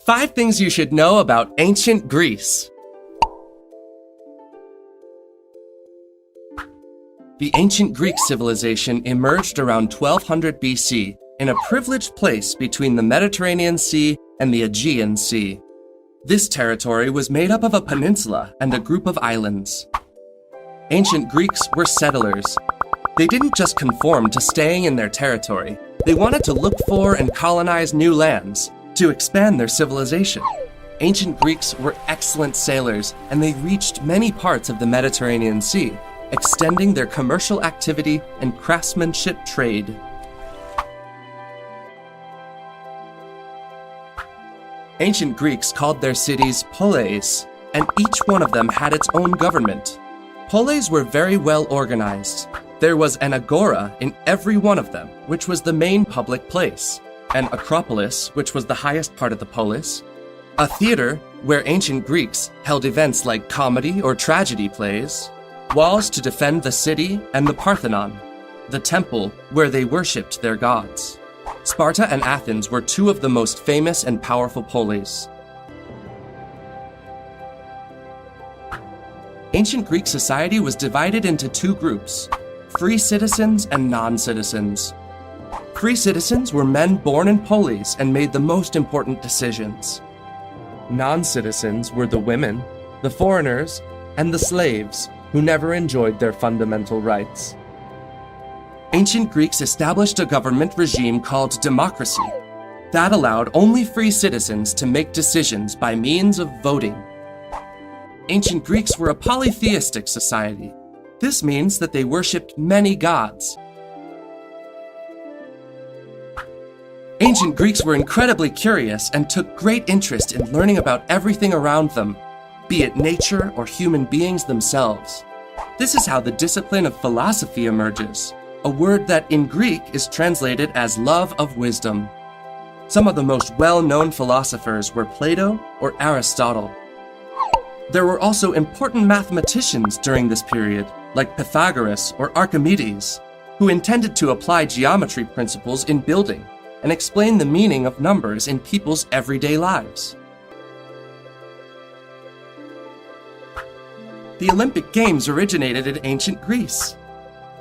5 things you should know about ancient Greece. The ancient Greek civilization emerged around 1200 BC in a privileged place between the Mediterranean Sea and the Aegean Sea. This territory was made up of a peninsula and a group of islands. Ancient Greeks were settlers. They didn't just conform to staying in their territory. They wanted to look for and colonize new lands, to expand their civilization. Ancient Greeks were excellent sailors, and they reached many parts of the Mediterranean Sea, extending their commercial activity and craftsmanship trade. Ancient Greeks called their cities poleis, and each one of them had its own government. Poleis were very well organized. There was an agora in every one of them, which was the main public place, an acropolis, which was the highest part of the polis, a theater where ancient Greeks held events like comedy or tragedy plays, walls to defend the city, and the Parthenon, the temple where they worshipped their gods. Sparta and Athens were 2 of the most famous and powerful poleis. Ancient Greek society was divided into 2 groups, free citizens and non-citizens. Free citizens were men born in poleis and made the most important decisions. Non-citizens were the women, the foreigners, and the slaves who never enjoyed their fundamental rights. Ancient Greeks established a government regime called democracy that allowed only free citizens to make decisions by means of voting. Ancient Greeks were a polytheistic society. This means that they worshipped many gods. Ancient Greeks were incredibly curious and took great interest in learning about everything around them, be it nature or human beings themselves. This is how the discipline of philosophy emerges, a word that in Greek is translated as love of wisdom. Some of the most well-known philosophers were Plato or Aristotle. There were also important mathematicians during this period, like Pythagoras or Archimedes, who intended to apply geometry principles in building and explain the meaning of numbers in people's everyday lives. The Olympic Games originated in ancient Greece.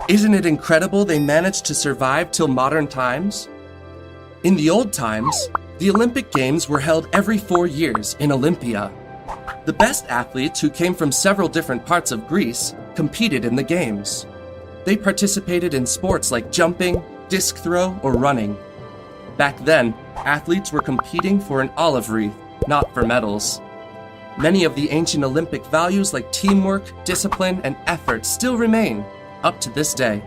Isn't it incredible they managed to survive till modern times? In the old times, the Olympic Games were held every 4 years in Olympia. The best athletes who came from several different parts of Greece competed in the games. They participated in sports like jumping, disc throw, or running. Back then, athletes were competing for an olive wreath, not for medals. Many of the ancient Olympic values like teamwork, discipline, and effort still remain, up to this day.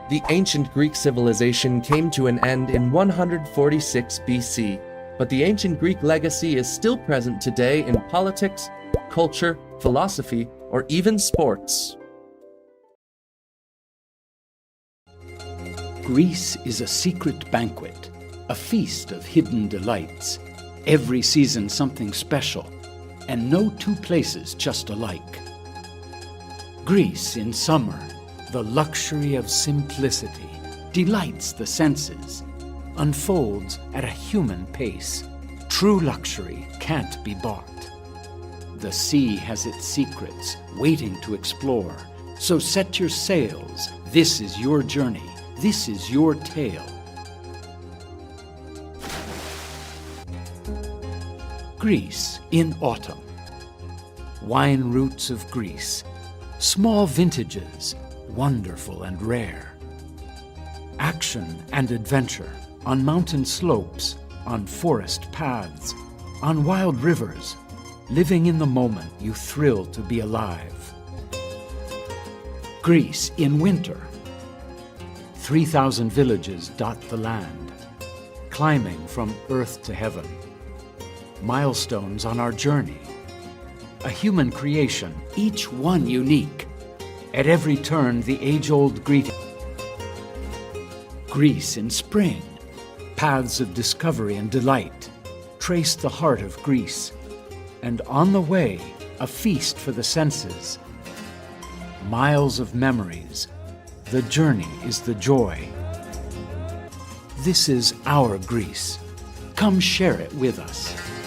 The ancient Greek civilization came to an end in 146 BC, but the ancient Greek legacy is still present today in politics, culture, philosophy, or even sports. Greece is a secret banquet, a feast of hidden delights. Every season something special, and no 2 places just alike. Greece in summer, the luxury of simplicity, delights the senses, unfolds at a human pace. True luxury can't be bought. The sea has its secrets, waiting to explore. So set your sails, this is your journey, this is your tale. Greece in autumn. Wine roots of Greece, small vintages, wonderful and rare. Action and adventure on mountain slopes, on forest paths, on wild rivers. Living in the moment, you thrill to be alive. Greece in winter. 3,000 villages dot the land, climbing from earth to heaven. Milestones on our journey. A human creation, each one unique. At every turn, the age-old greeting. Greece in spring. Paths of discovery and delight. Trace the heart of Greece. And on the way, a feast for the senses. Miles of memories. The journey is the joy. This is our Greece. Come share it with us.